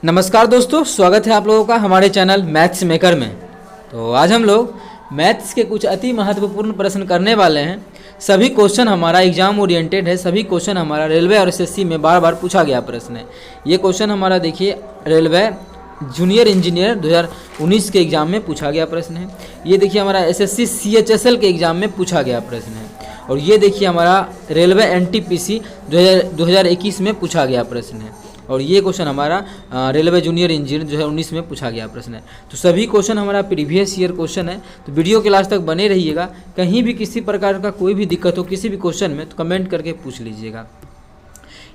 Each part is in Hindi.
नमस्कार दोस्तों, स्वागत है आप लोगों का हमारे चैनल मैथ्स मेकर में। तो आज हम लोग मैथ्स के कुछ अति महत्वपूर्ण प्रश्न करने वाले हैं। सभी क्वेश्चन हमारा एग्जाम ओरिएंटेड है। सभी क्वेश्चन हमारा रेलवे और एसएससी में बार बार पूछा गया प्रश्न है। ये क्वेश्चन हमारा देखिए रेलवे जूनियर इंजीनियर 2019 के एग्ज़ाम में पूछा गया प्रश्न है। ये देखिए हमारा एसएससी सीएचएसएल के एग्ज़ाम में पूछा गया प्रश्न है। और ये देखिए हमारा रेलवे एनटीपीसी 2021 में पूछा गया प्रश्न है। और ये क्वेश्चन हमारा रेलवे जूनियर इंजीनियर 2019 में पूछा गया प्रश्न है। तो सभी क्वेश्चन हमारा प्रीवियस ईयर क्वेश्चन है। तो वीडियो के लास्ट तक बने रहिएगा। कहीं भी किसी प्रकार का कोई भी दिक्कत हो किसी भी क्वेश्चन में तो कमेंट करके पूछ लीजिएगा।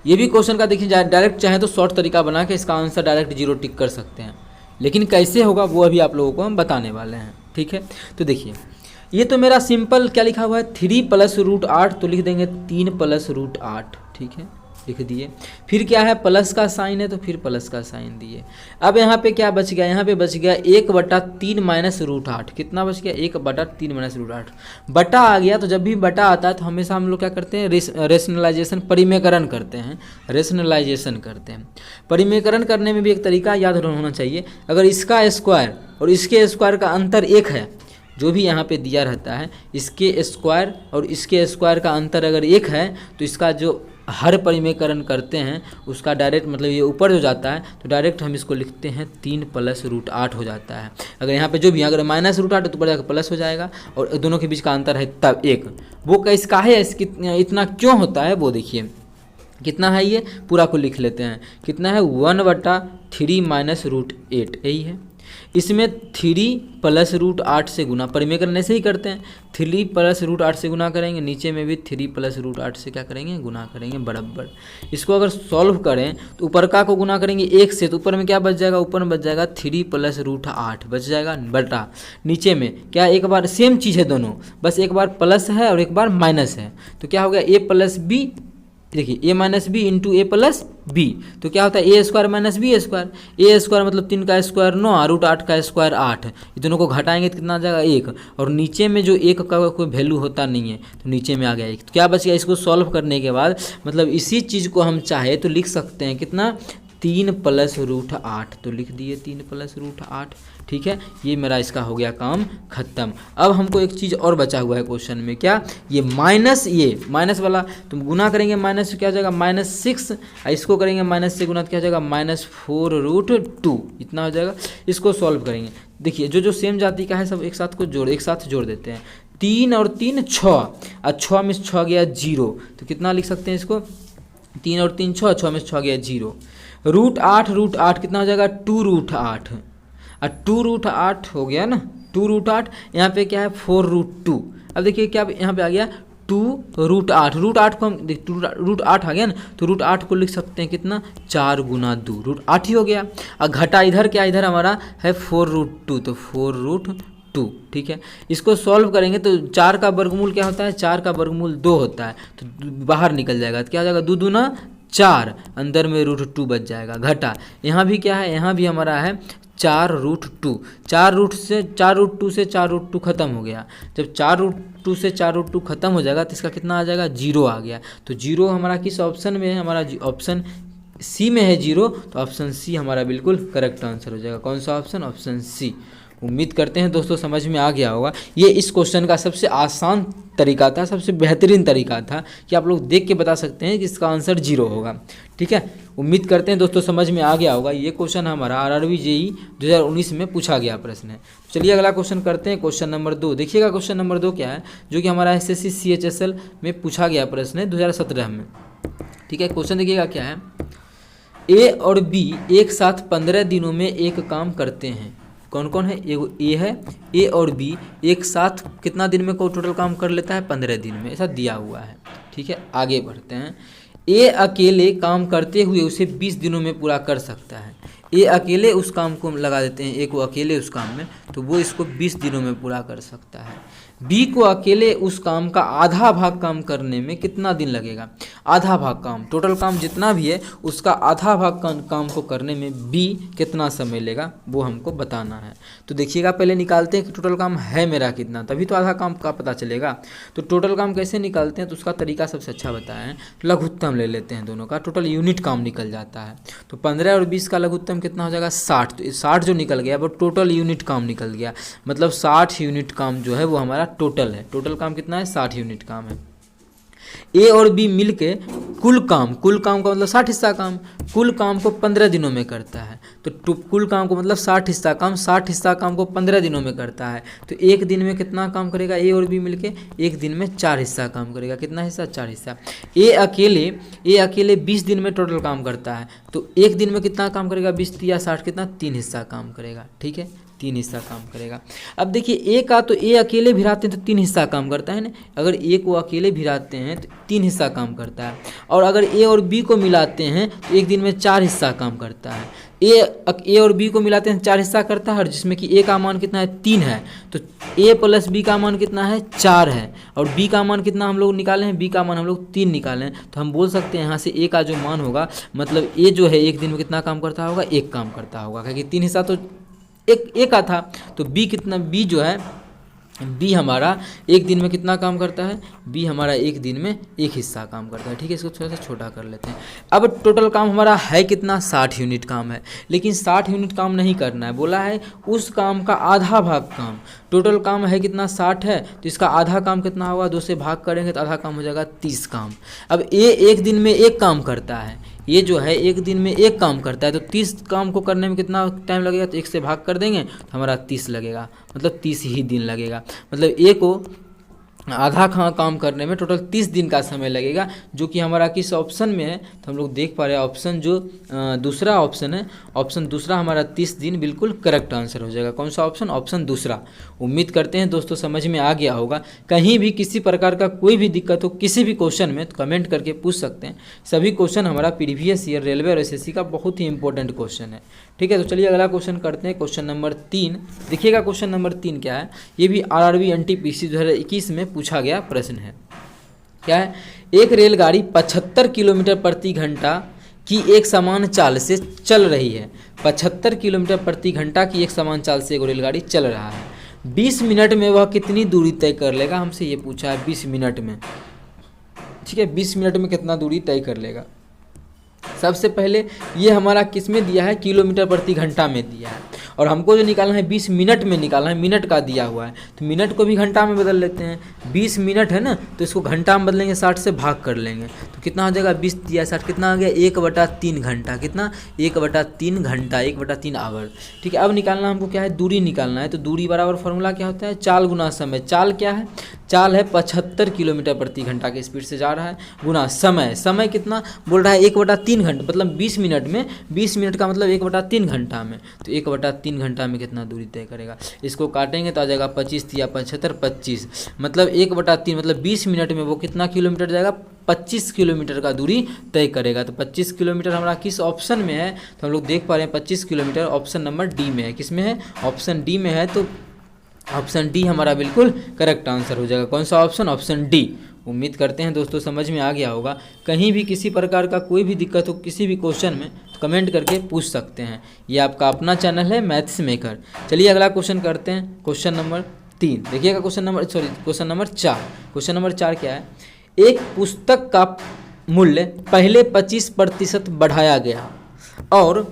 ये भी क्वेश्चन का देखिए डायरेक्ट चाहे तो शॉर्ट तरीका बना के इसका आंसर डायरेक्ट 0 टिक कर सकते हैं, लेकिन कैसे होगा वो अभी आप लोगों को हम बताने वाले हैं। ठीक है, तो देखिए ये तो मेरा सिंपल क्या लिखा हुआ है 3 + √8, तो लिख देंगे 3 + √8। ठीक है, लिख दिए। फिर क्या है प्लस का साइन है तो फिर प्लस का साइन दिए। अब यहाँ पे क्या बच गया, यहाँ पे बच गया 1/3 - √8। कितना बच गया 1/3 - √8। बटा आ गया, तो जब भी बटा आता है तो हमेशा हम लोग क्या करते हैं रेशनलाइजेशन परिमेयकरण करते हैं। रेशनलाइजेशन करते हैं। परिमेयकरण करने में भी एक तरीका याद होना चाहिए। अगर इसका स्क्वायर और इसके स्क्वायर का अंतर 1 है, जो भी यहाँ पे दिया रहता है इसके स्क्वायर और इसके स्क्वायर का अंतर अगर 1 है तो इसका जो हर परिमेयकरण करते हैं उसका डायरेक्ट मतलब ये ऊपर हो जाता है, तो डायरेक्ट हम इसको लिखते हैं 3 + √8 हो जाता है। अगर यहाँ पे जो भी अगर -√8 है तो ऊपर जाकर प्लस हो जाएगा और दोनों के बीच का अंतर है तब 1। वो कैस का है इतना क्यों होता है वो देखिए। कितना है ये पूरा को लिख लेते हैं। कितना है 1/3 - √8 यही है। इसमें 3 + √8 से गुना परिमेयकरण ऐसे ही करते हैं। 3 + √8 से गुना करेंगे, नीचे में भी 3 + √8 से क्या करेंगे गुना करेंगे बराबर। इसको अगर सॉल्व करें तो ऊपर का को गुना करेंगे 1 से, तो ऊपर में क्या बच जाएगा, ऊपर में बच जाएगा 3 + √8 बच जाएगा बटा। नीचे में क्या एक बार सेम चीज़ है दोनों, बस एक बार प्लस है और एक बार माइनस है, तो क्या हो गया a + b। देखिए a - b × a + b, तो क्या होता है a² - b²। a² मतलब 3 का स्क्वायर 9, √8 का स्क्वायर 8। ये दोनों को घटाएंगे तो कितना आ जाएगा 1, और नीचे में जो 1 का कोई वैल्यू होता नहीं है तो नीचे में आ गया 1। तो क्या बच गया, इसको सॉल्व करने के बाद मतलब इसी चीज़ को हम चाहे तो लिख सकते हैं कितना 3 + √8, तो लिख दिए 3 + √8। ठीक है, ये मेरा इसका हो गया काम खत्म। अब हमको एक चीज़ और बचा हुआ है क्वेश्चन में, क्या ये माइनस वाला तो गुना करेंगे माइनस से क्या हो जाएगा -6, इसको करेंगे माइनस से गुना तो क्या हो जाएगा -4√2, इतना हो जाएगा। इसको सॉल्व करेंगे। देखिए जो सेम जाति का है सब एक साथ जोड़ देते हैं। 3 और 3 6, और 6 में 6 गया 0, तो कितना लिख सकते हैं इसको 3 और 3 6, 6 में 6 गया 0। √8 कितना हो जाएगा 2√8, और 2√8 हो गया ना 2√8। यहाँ पे क्या है 4√2। अब देखिए क्या यहाँ पे आ गया 2√8। √8 को हम √8 आ गया ना, तो √8 को लिख सकते हैं कितना 4 × 2 √8 ही हो गया। और घटा इधर क्या, इधर हमारा है 4√2, तो 4√2। ठीक है, इसको सॉल्व करेंगे तो 4 का वर्गमूल क्या होता है, 4 का वर्गमूल 2 होता है, तो बाहर निकल जाएगा तो क्या हो जाएगा 2 दूना 4, अंदर में √2 बच जाएगा। घटा यहाँ भी क्या है, यहाँ भी हमारा है 4√2। 4√2 से 4√2 खत्म हो गया। जब 4√2 से 4√2 खत्म हो जाएगा तो इसका कितना आ जाएगा 0 आ गया। तो 0 हमारा किस ऑप्शन में है, हमारा ऑप्शन सी में है 0, तो ऑप्शन सी हमारा बिल्कुल करेक्ट आंसर हो जाएगा। कौन सा ऑप्शन, ऑप्शन सी। उम्मीद करते हैं दोस्तों समझ में आ गया होगा। ये इस क्वेश्चन का सबसे आसान तरीका था, सबसे बेहतरीन तरीका था कि आप लोग देख के बता सकते हैं कि इसका आंसर 0 होगा। ठीक है, उम्मीद करते हैं दोस्तों समझ में आ गया होगा। ये क्वेश्चन हमारा RRB JEE 2019 में पूछा गया प्रश्न है। चलिए अगला क्वेश्चन करते हैं, क्वेश्चन नंबर 2। देखिएगा क्वेश्चन नंबर 2 क्या है, जो कि हमारा SSC CHSL में पूछा गया प्रश्न है 2017 में। ठीक है, क्वेश्चन देखिएगा क्या है, A और B एक साथ 15 दिनों में एक काम करते हैं। कौन कौन है, ए है A और B एक साथ कितना दिन में को टोटल काम कर लेता है 15 दिन में, ऐसा दिया हुआ है। ठीक है, आगे बढ़ते हैं। A अकेले काम करते हुए उसे 20 दिनों में पूरा कर सकता है। A अकेले उस काम को लगा देते हैं, A को अकेले उस काम में, तो वो इसको 20 दिनों में पूरा कर सकता है। बी को अकेले उस काम का आधा भाग काम करने में कितना दिन लगेगा। आधा भाग काम, टोटल काम जितना भी है उसका आधा भाग काम को करने में बी कितना समय लेगा वो हमको बताना है। तो देखिएगा पहले निकालते हैं कि टोटल काम है मेरा कितना, तभी तो आधा काम का पता चलेगा। तो टोटल काम कैसे निकालते हैं तो उसका तरीका सबसे अच्छा बताया है। लघुत्तम ले लेते हैं दोनों का, टोटल यूनिट काम निकल जाता है। तो 15 और 20 का लघुत्तम कितना हो जाएगा 60। तो 60 जो निकल गया वो टोटल यूनिट काम निकल गया, मतलब 60 यूनिट काम जो है वो हमारा टोटल है। टोटल काम कितना है 60 यूनिट काम है। ए और बी मिलके कुल काम का मतलब 60 हिस्सा काम, कुल काम को 15 दिनों में करता है। तो कुल काम को मतलब 60 हिस्सा काम, 60 हिस्सा काम को 15 दिनों में करता है। तो एक दिन में कितना काम करेगा ए और बी मिलके, एक दिन में 4 हिस्सा काम करेगा। कितना हिस्सा 4 हिस्सा। ए अकेले 20 दिन में टोटल काम करता है, तो एक दिन में कितना काम करेगा 20 या 60 कितना 3 हिस्सा काम करेगा। ठीक है, 3 हिस्सा काम करेगा। अब देखिए ए का तो ए अकेले भिराते हैं तो 3 हिस्सा काम करता है ना, अगर ए को अकेले भिराते हैं तो 3 हिस्सा काम करता है। और अगर ए और बी को मिलाते हैं तो एक दिन में 4 हिस्सा काम करता है। ए और बी को मिलाते हैं 4 हिस्सा करता है, और जिसमें कि ए का मान कितना है 3 है, तो ए प्लस बी का मान कितना है 4 है। और बी का मान कितना हम लोग निकाले हैं, बी का मान हम लोग 3 निकाले हैं। तो हम बोल सकते हैं यहाँ से ए का जो मान होगा, मतलब ए जो है एक दिन में कितना काम करता होगा, एक काम करता होगा, क्योंकि 3 हिस्सा तो एक का था। तो बी कितना, बी जो है बी हमारा एक दिन में कितना काम करता है, बी हमारा एक दिन में एक हिस्सा काम करता है। ठीक है, इसको थोड़ा सा छोटा कर लेते हैं। अब टोटल काम हमारा है कितना 60 यूनिट काम है, लेकिन 60 यूनिट काम नहीं करना है, बोला है उस काम का आधा भाग काम। टोटल काम है कितना 60 है, तो इसका आधा काम कितना होगा, 2 से भाग करेंगे तो आधा काम हो जाएगा 30 काम। अब ए एक दिन में एक काम करता है, ये जो है एक दिन में एक काम करता है, तो 30 काम को करने में कितना टाइम लगेगा, तो 1 से भाग कर देंगे तो हमारा 30 लगेगा, मतलब 30 ही दिन लगेगा। मतलब ए को आधा काम करने में टोटल 30 दिन का समय लगेगा, जो कि हमारा किस ऑप्शन में है तो हम लोग देख पा रहे हैं ऑप्शन जो दूसरा ऑप्शन है, ऑप्शन दूसरा हमारा 30 दिन बिल्कुल करेक्ट आंसर हो जाएगा। कौन सा ऑप्शन, ऑप्शन दूसरा। उम्मीद करते हैं दोस्तों समझ में आ गया होगा। कहीं भी किसी प्रकार का कोई भी दिक्कत हो किसी भी क्वेश्चन में तो कमेंट करके पूछ सकते हैं। सभी क्वेश्चन हमारा प्रीवियस ईयर रेलवे और एसएससी का बहुत ही इंपॉर्टेंट क्वेश्चन है। ठीक है, तो चलिए अगला क्वेश्चन करते हैं। क्वेश्चन नंबर 3 देखिएगा। क्वेश्चन नंबर 3 क्या है, ये भी आरआरबी एनटीपीसी 2021 में पूछा गया प्रश्न है। क्या है, एक रेलगाड़ी 75 किलोमीटर प्रति घंटा की एक समान चाल से चल रही है। 75 किलोमीटर प्रति घंटा की एक समान चाल से एक रेलगाड़ी चल रहा है। 20 मिनट में वह कितनी दूरी तय कर लेगा, हमसे ये पूछा है 20 मिनट में। ठीक है, 20 मिनट में कितना दूरी तय कर लेगा। सबसे पहले ये हमारा किस में दिया है, किलोमीटर प्रति घंटा में दिया है, और हमको जो निकालना है 20 मिनट में निकालना है, मिनट का दिया हुआ है। तो मिनट को भी घंटा में बदल लेते हैं। 20 मिनट है ना, तो इसको घंटा में बदलेंगे, 60 से भाग कर लेंगे तो कितना हो जाएगा, 20 दिया 60 कितना आ गया, 1/3 घंटा। कितना, 1/3 घंटा, 1/3 आवर। ठीक है, अब निकालना हमको क्या है, दूरी निकालना है। तो दूरी बराबर फॉर्मूला क्या होता है, चाल गुना समय। चाल क्या है, चाल है 75 किलोमीटर प्रति घंटा के स्पीड से जा रहा है, गुना समय। समय कितना बोल रहा है, 1/3 घंटा, मतलब 20 मिनट में, 20 मिनट का मतलब 1/3 घंटा में। तो 1/3 घंटा में कितना दूरी तय करेगा, इसको काटेंगे तो आ जाएगा 25 या 75, 25 मतलब 1/3 मतलब 20 मिनट में वो कितना किलोमीटर जाएगा, 25 किलोमीटर का दूरी तय करेगा। तो 25 किलोमीटर हमारा किस ऑप्शन में है, तो हम लोग देख पा रहे हैं 25 किलोमीटर ऑप्शन नंबर डी में है। किस में है, ऑप्शन डी में है। तो ऑप्शन डी हमारा बिल्कुल करेक्ट आंसर हो जाएगा। कौन सा ऑप्शन, ऑप्शन डी। उम्मीद करते हैं दोस्तों समझ में आ गया होगा। कहीं भी किसी प्रकार का कोई भी दिक्कत हो किसी भी क्वेश्चन में तो कमेंट करके पूछ सकते हैं। ये आपका अपना चैनल है मैथ्स मेकर। चलिए अगला क्वेश्चन करते हैं। क्वेश्चन नंबर 3 देखिएगा। Question number 4। क्वेश्चन नंबर 4 क्या है, एक पुस्तक का मूल्य पहले 25% बढ़ाया गया और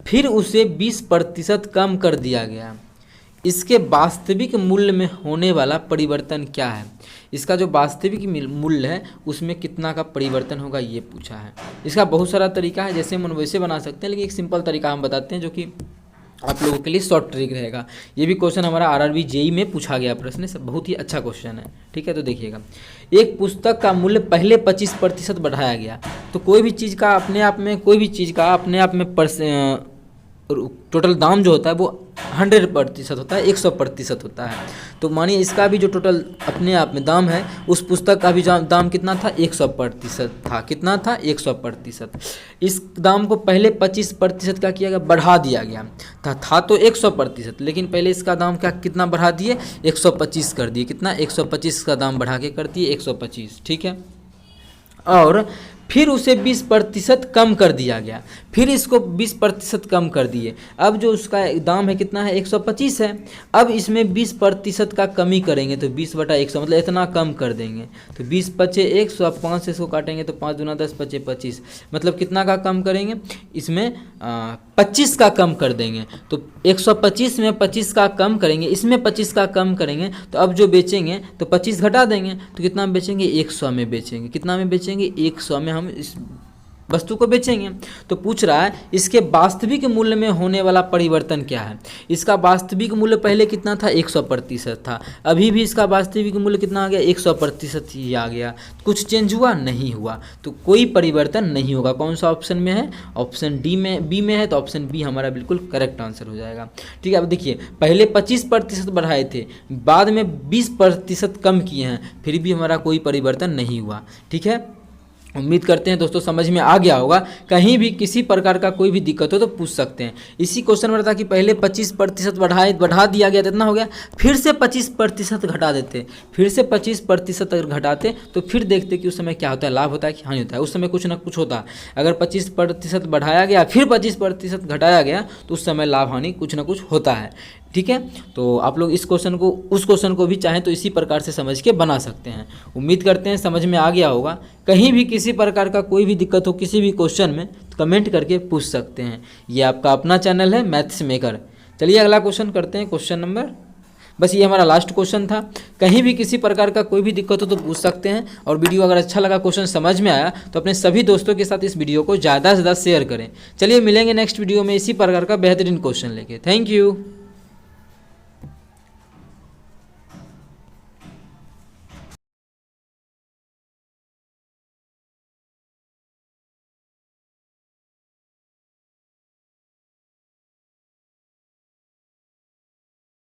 फिर उसे 20% कम कर दिया गया, इसके वास्तविक मूल्य में होने वाला परिवर्तन क्या है। इसका जो वास्तविक मूल्य है उसमें कितना का परिवर्तन होगा ये पूछा है। इसका बहुत सारा तरीका है, जैसे मन वैसे बना सकते हैं, लेकिन एक सिंपल तरीका हम बताते हैं जो कि आप लोगों के लिए शॉर्ट ट्रिक रहेगा। ये भी क्वेश्चन हमारा आरआरबी जेई में पूछा गया प्रश्न है, बहुत ही अच्छा क्वेश्चन है। ठीक है, तो देखिएगा, एक पुस्तक का मूल्य पहले 25% बढ़ाया गया। तो कोई भी चीज़ का अपने आप में टोटल दाम जो होता है वो 100% होता है, 100% होता है। तो मानिए इसका भी जो टोटल अपने आप में दाम है, उस पुस्तक का भी दाम कितना था, 100% था। कितना था, 100%। इस दाम को पहले 25% का किया गया, बढ़ा दिया गया था तो 100%, लेकिन पहले इसका दाम क्या कितना बढ़ा दिए, 125 कर दिए। कितना, 125 का दाम बढ़ा के कर दिए 125, ठीक है। और फिर उसे 20% कम कर दिया गया, फिर इसको 20% कम कर दिए। अब जो उसका दाम है कितना है, 125 है। अब इसमें 20% का कमी करेंगे तो 20/100 मतलब इतना कम कर देंगे। तो 20 पचे 100, आप 5 से इसको काटेंगे तो 5 दूना 10 पचे 25, मतलब कितना का कम करेंगे, इसमें 25 का कम कर देंगे। तो 125 में 25 का कम करेंगे, इसमें 25 का कम करेंगे, तो अब जो बेचेंगे तो 25 घटा देंगे, तो कितना में बेचेंगे, 100 में बेचेंगे। कितना में बेचेंगे, 100 में हम इस वस्तु को बेचेंगे। तो पूछ रहा है इसके वास्तविक मूल्य में होने वाला परिवर्तन क्या है। इसका वास्तविक मूल्य पहले कितना था, 100% था। अभी भी इसका वास्तविक मूल्य कितना आ गया, 100% ही आ गया। कुछ चेंज हुआ, नहीं हुआ, तो कोई परिवर्तन नहीं होगा। कौन सा ऑप्शन में है, ऑप्शन डी में, बी में है, तो ऑप्शन बी हमारा बिल्कुल करेक्ट आंसर हो जाएगा। ठीक है। अब देखिए पहले 25% बढ़ाए थे, बाद में 20% कम किए हैं, फिर भी हमारा कोई परिवर्तन नहीं हुआ। ठीक है। उम्मीद करते हैं दोस्तों समझ में आ गया होगा। कहीं भी किसी प्रकार का कोई भी दिक्कत हो तो पूछ सकते हैं। इसी क्वेश्चन में था कि पहले 25% बढ़ा दिया गया, इतना हो गया, फिर से 25% घटा देते, फिर से 25% अगर घटाते तो फिर देखते कि उस समय क्या होता है, लाभ होता है कि हानि होता है। उस समय कुछ ना कुछ होता। अगर 25% बढ़ाया गया फिर 25% घटाया गया तो उस समय लाभ हानि कुछ ना कुछ होता है। ठीक है। तो आप लोग इस क्वेश्चन को, उस क्वेश्चन को भी चाहें तो इसी प्रकार से समझ के बना सकते हैं। उम्मीद करते हैं समझ में आ गया होगा। कहीं भी किसी प्रकार का कोई भी दिक्कत हो किसी भी क्वेश्चन में तो कमेंट करके पूछ सकते हैं। ये आपका अपना चैनल है मैथ्स मेकर। चलिए अगला क्वेश्चन करते हैं, क्वेश्चन नंबर, बस ये हमारा लास्ट क्वेश्चन था। कहीं भी किसी प्रकार का कोई भी दिक्कत हो तो पूछ सकते हैं। और वीडियो अगर अच्छा लगा, क्वेश्चन समझ में आया तो अपने सभी दोस्तों के साथ इस वीडियो को ज़्यादा से ज़्यादा शेयर करें। चलिए मिलेंगे नेक्स्ट वीडियो में इसी प्रकार का बेहतरीन क्वेश्चन लेके। Thank you.